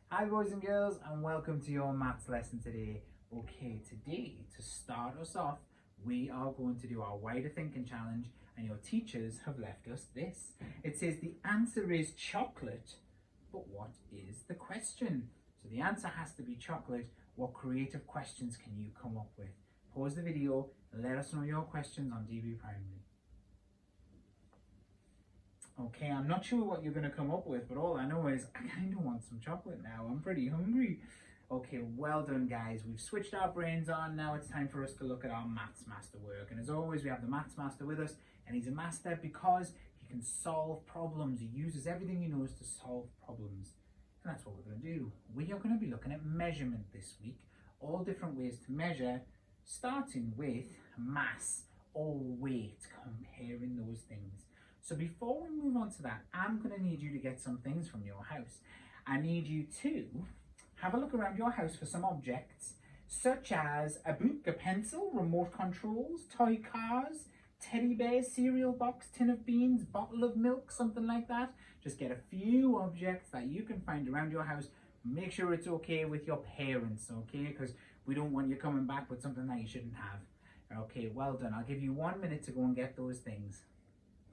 Hi boys and girls, and welcome to your maths lesson today. Okay, today to start us off we are going to do our wider thinking challenge, and your teachers have left us this. It says the answer is chocolate, but what is the question? So the answer has to be chocolate. What creative questions can you come up with? Pause the video and let us know your questions on DB Primary. Okay, I'm not sure what you're going to come up with, but all I know is I kind of want some chocolate now. I'm pretty hungry. Okay, well done guys. We've switched our brains on. Now it's time for us to look at our maths master work. And as always, we have the maths master with us, and he's a master because he can solve problems. He uses everything he knows to solve problems. And that's what we're going to do. We are going to be looking at measurement this week. All different ways to measure, starting with mass or weight, comparing those things. So before we move on to that, I'm going to need you to get some things from your house. I need you to have a look around your house for some objects, such as a book, a pencil, remote controls, toy cars, teddy bears, cereal box, tin of beans, bottle of milk, something like that. Just get a few objects that you can find around your house. Make sure it's okay with your parents, okay? Because we don't want you coming back with something that you shouldn't have. Okay, well done. I'll give you 1 minute to go and get those things.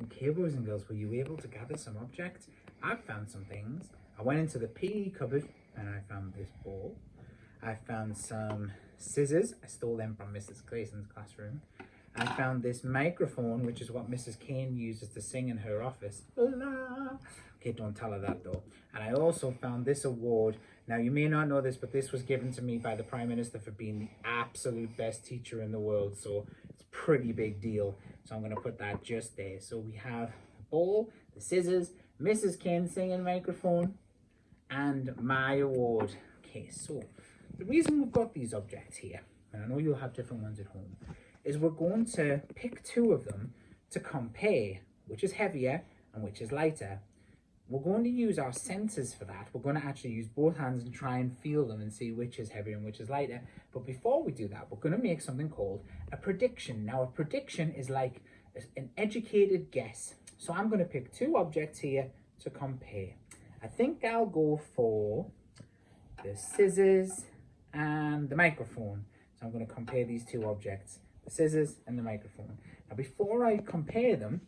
Okay, boys and girls, were you able to gather some objects? I've found some things. I went into the PE cupboard and I found this ball. I found some scissors. I stole them from Mrs. Clayson's classroom. I found this microphone, which is what Mrs. Kane uses to sing in her office. La. Okay, don't tell her that though. And I also found this award. Now, you may not know this, but this was given to me by the Prime Minister for being the absolute best teacher in the world. So it's a pretty big deal. So I'm going to put that just there. So we have the ball, the scissors, Mrs. Kane singing microphone, and my award. Okay, so the reason we've got these objects here, and I know you'll have different ones at home, is we're going to pick two of them to compare which is heavier and which is lighter. We're going to use our senses for that. We're going to actually use both hands and try and feel them and see which is heavier and which is lighter. But before we do that, we're going to make something called a prediction. Now, a prediction is like an educated guess. So I'm going to pick two objects here to compare. I think I'll go for the scissors and the microphone. So I'm going to compare these two objects, the scissors and the microphone. Now, before I compare them,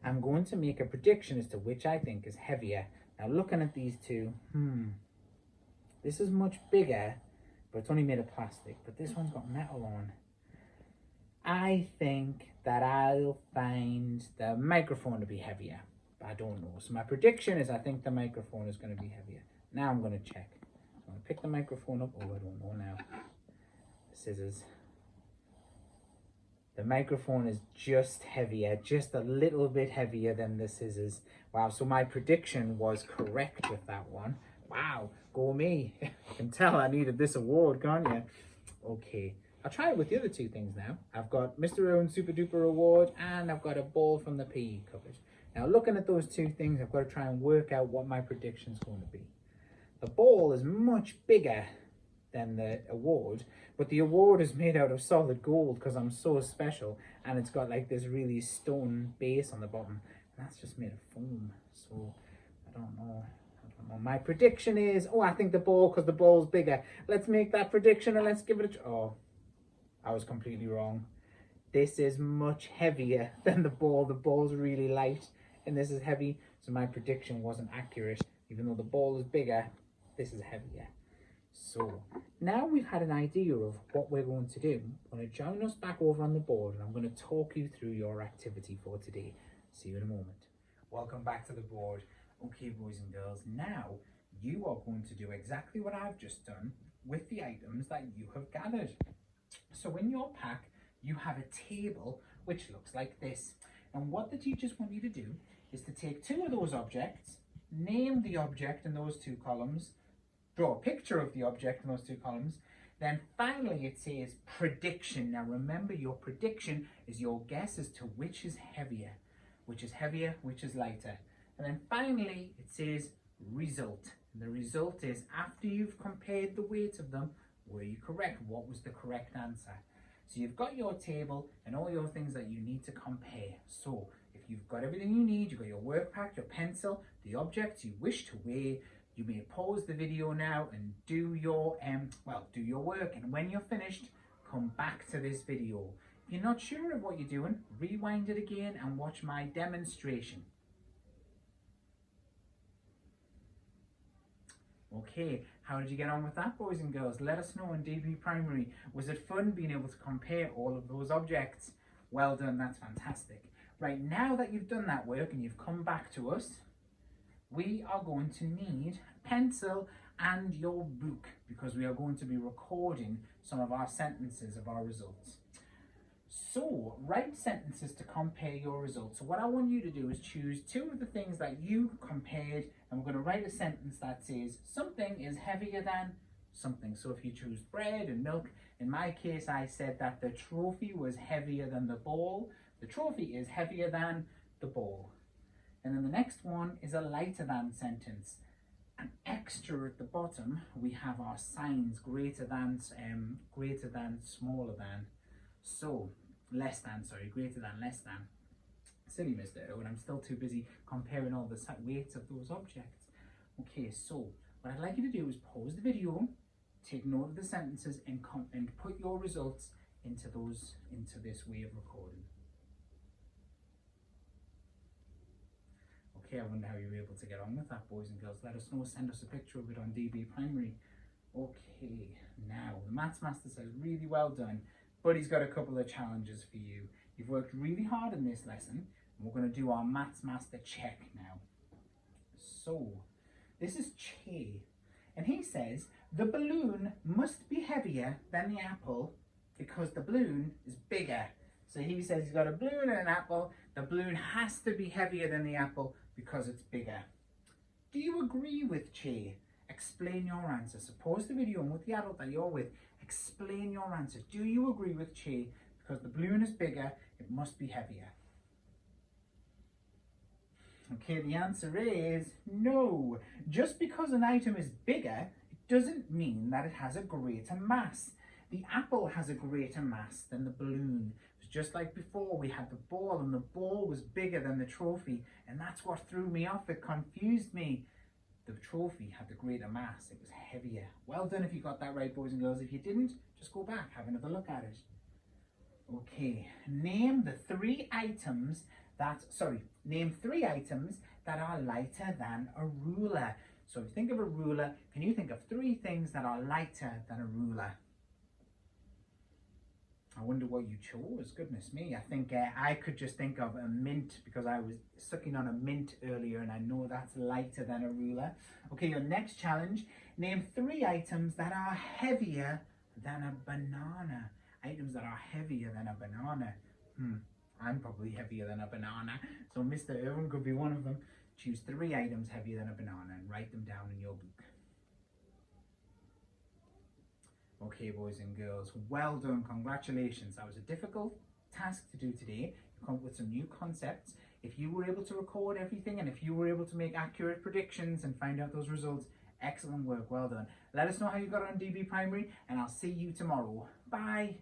I'm going to make a prediction as to which I think is heavier. Now, looking at these two, this is much bigger, but it's only made of plastic, but this one's got metal on. I think that I'll find the microphone to be heavier, but I don't know. So my prediction is I think the microphone is going to be heavier. Now I'm going to check. I'm going to pick the microphone up. Oh, I don't know now. The scissors. The microphone is just heavier, just a little bit heavier than the scissors. Wow, so my prediction was correct with that one. Wow, go me. You can tell I needed this award, can't you? Okay, I'll try it with the other two things now. I've got Mr. Owen Super Duper Award, and I've got a ball from the PE cupboard. Now, looking at those two things, I've got to try and work out what my prediction's going to be. The ball is much bigger than the award, but the award is made out of solid gold because I'm so special, and it's got like this really stone base on the bottom, and that's just made of foam. So I don't know. My prediction is, I think the ball, because the ball's bigger. Let's make that prediction and let's give it a I was completely wrong. This is much heavier than the ball. The ball's really light and this is heavy, so my prediction wasn't accurate. Even though the ball is bigger, this is heavier. So now we've had an idea of what we're going to do. I'm going to join us back over on the board, and I'm going to talk you through your activity for today. See you in a moment. Welcome back to the board. Okay, boys and girls, now you are going to do exactly what I've just done with the items that you have gathered. So in your pack, you have a table which looks like this. And what the teachers want you to do is to take two of those objects, name the object in those two columns, draw a picture of the object in those two columns, then finally it says prediction. Now remember, your prediction is your guess as to which is heavier, which is lighter. And then finally it says result. And the result is, after you've compared the weight of them, were you correct? What was the correct answer? So you've got your table and all your things that you need to compare. So if you've got everything you need, you've got your work pack, your pencil, the objects you wish to weigh, You may pause the video now and do your work, and when you're finished, come back to this video. If you're not sure of what you're doing, rewind it again and watch my demonstration. Okay, how did you get on with that, boys and girls? Let us know in DB Primary. Was it fun being able to compare all of those objects? Well done, that's fantastic. Right, now that you've done that work and you've come back to us, we are going to need a pencil and your book, because we are going to be recording some of our sentences of our results. So, write sentences to compare your results. So what I want you to do is choose two of the things that you compared, and we're going to write a sentence that says something is heavier than something. So if you choose bread and milk, in my case I said that the trophy was heavier than the ball. The trophy is heavier than the ball. And then the next one is a lighter than sentence. And extra at the bottom, we have our signs, greater than, smaller than. So, greater than, less than. Silly Mr. Owen, I'm still too busy comparing all the weights of those objects. Okay, so what I'd like you to do is pause the video, take note of the sentences, and put your results into this way of recording. Okay, I wonder how you were able to get on with that, boys and girls. Let us know, send us a picture of it on DB Primary. Okay, now the Maths Master says really well done, but he's got a couple of challenges for you. You've worked really hard in this lesson, and we're going to do our Maths Master check now. So, this is Che, and he says the balloon must be heavier than the apple because the balloon is bigger. So he says he's got a balloon and an apple. The balloon has to be heavier than the apple because it's bigger. Do you agree with Che? Explain your answer. So pause the video, and with the adult that you're with, explain your answer. Do you agree with Che? Because the balloon is bigger, it must be heavier. Okay, the answer is no. Just because an item is bigger, it doesn't mean that it has a greater mass. The apple has a greater mass than the balloon. Just like before, we had the ball, and the ball was bigger than the trophy, and that's what threw me off. It confused me. The trophy had the greater mass. It was heavier. Well done if you got that right, boys and girls. If you didn't, just go back, have another look at it. Okay, name three items that are lighter than a ruler. So if you think of a ruler, can you think of three things that are lighter than a ruler? I wonder what you chose. Goodness me. I think I could just think of a mint, because I was sucking on a mint earlier, and I know that's lighter than a ruler. Okay, your next challenge. Name three items that are heavier than a banana. Items that are heavier than a banana. I'm probably heavier than a banana, so Mr. Irwin could be one of them. Choose three items heavier than a banana and write them down in your book. Okay, boys and girls, well done, congratulations. That was a difficult task to do today. You come up with some new concepts. If you were able to record everything, and if you were able to make accurate predictions and find out those results, excellent work, well done. Let us know how you got on DB Primary, and I'll see you tomorrow. Bye.